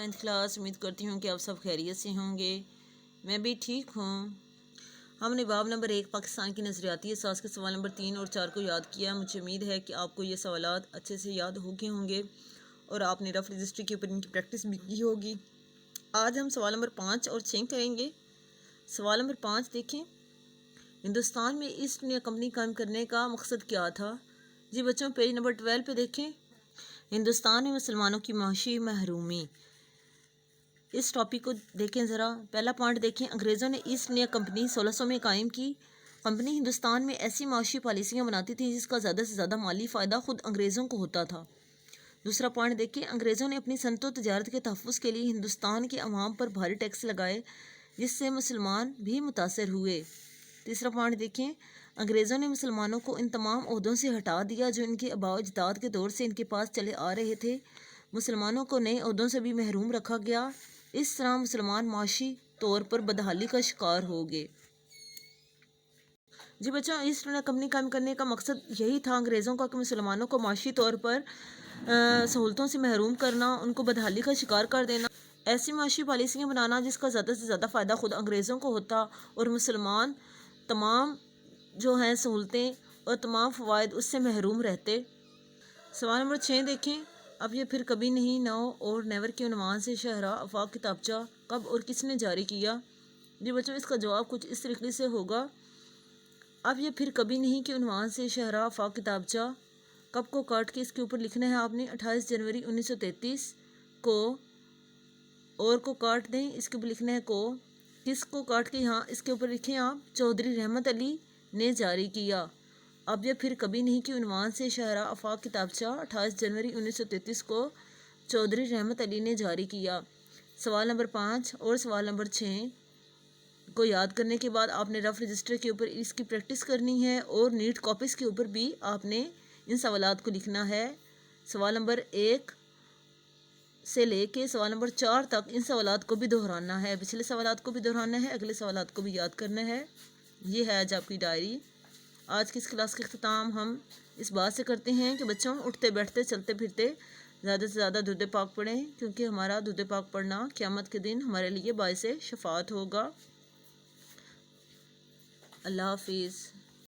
9th class. امید کرتی ہوں کہ آپ سب خیریت سے ہوں گے. میں بھی ٹھیک ہوں. ہم نے باب نمبر 1 پاکستان کی نظریاتی اساس کے سوال نمبر 3 اور 4 کو یاد کیا. مجھے امید ہے کہ آپ کو یہ سوالات اچھے سے یاد ہو گئے ہوں گے اور آپ نے رف رجسٹری کے اوپر ان کی پریکٹس بھی کی ہوگی. آج ہم سوال نمبر 5 اور 6 کریں گے. سوال نمبر 5 دیکھیں. ہندوستان میں ایسٹ انڈیا کمپنی قائم کرنے کا مقصد کیا تھا؟ جی بچوں، پیج نمبر 12 پہ دیکھیں. ہندوستان میں مسلمانوں کی معاشی محرومی، اس ٹاپک کو دیکھیں ذرا. پہلا پوائنٹ دیکھیں. انگریزوں نے ایسٹ انڈیا کمپنی 1600 میں قائم کی. کمپنی ہندوستان میں ایسی معاشی پالیسیاں بناتی تھی جس کا زیادہ سے زیادہ مالی فائدہ خود انگریزوں کو ہوتا تھا. دوسرا پوائنٹ دیکھیں. انگریزوں نے اپنی صنعت و تجارت کے تحفظ کے لیے ہندوستان کے عوام پر بھاری ٹیکس لگائے جس سے مسلمان بھی متاثر ہوئے. تیسرا پوائنٹ دیکھیں. انگریزوں نے مسلمانوں کو ان تمام عہدوں سے ہٹا دیا جو ان کے آباء و اجداد کے دور سے ان کے پاس چلے آ رہے تھے. مسلمانوں کو نئے عہدوں سے بھی محروم رکھا گیا. اس طرح مسلمان معاشی طور پر بدحالی کا شکار ہو گئے. جی بچوں، ایسٹ انڈیا کمپنی قائم کرنے کا مقصد یہی تھا انگریزوں کا کہ مسلمانوں کو معاشی طور پر سہولتوں سے محروم کرنا، ان کو بدحالی کا شکار کر دینا، ایسی معاشی پالیسیاں بنانا جس کا زیادہ سے زیادہ فائدہ خود انگریزوں کو ہوتا اور مسلمان تمام جو ہیں سہولتیں اور تمام فوائد اس سے محروم رہتے. سوال نمبر 6 دیکھیں. اب یہ پھر کبھی نہیں ناؤ اور نیور کے عنوان سے شاہراہ آفاق کتابچہ کب اور کس نے جاری کیا؟ جی بچوں، اس کا جواب کچھ اس طریقے سے ہوگا. اب یہ پھر کبھی نہیں کے عنوان سے شاہراہ آفاق کتابچہ کب کو کاٹ کے اس کے اوپر لکھنا ہے آپ نے 28 جنوری 1933 کو، اور کو کاٹ دیں اس کے اوپر لکھنا ہے کو. کس کو کاٹ کے یہاں اس کے اوپر لکھیں آپ؟ چودھری رحمت علی نے جاری کیا. اب یہ پھر کبھی نہیں کے عنوان سے شاہراہ آفاق کتابچہ 28 جنوری 1933 کو چودھری رحمت علی نے جاری کیا. سوال نمبر 5 اور سوال نمبر 6 کو یاد کرنے کے بعد آپ نے رف رجسٹر کے اوپر اس کی پریکٹس کرنی ہے اور نیٹ کاپیز کے اوپر بھی آپ نے ان سوالات کو لکھنا ہے. سوال نمبر 1 سے لے کے سوال نمبر 4 تک ان سوالات کو بھی دہرانا ہے. پچھلے سوالات کو بھی دہرانا ہے، اگلے سوالات کو بھی یاد کرنا ہے. یہ ہے آج آپ کی ڈائری. آج کی اس کلاس کا اختتام ہم اس بات سے کرتے ہیں کہ بچوں اٹھتے بیٹھتے چلتے پھرتے زیادہ سے زیادہ درود پاک پڑھیں، کیونکہ ہمارا درود پاک پڑھنا قیامت کے دن ہمارے لیے باعث شفاعت ہوگا. اللہ حافظ.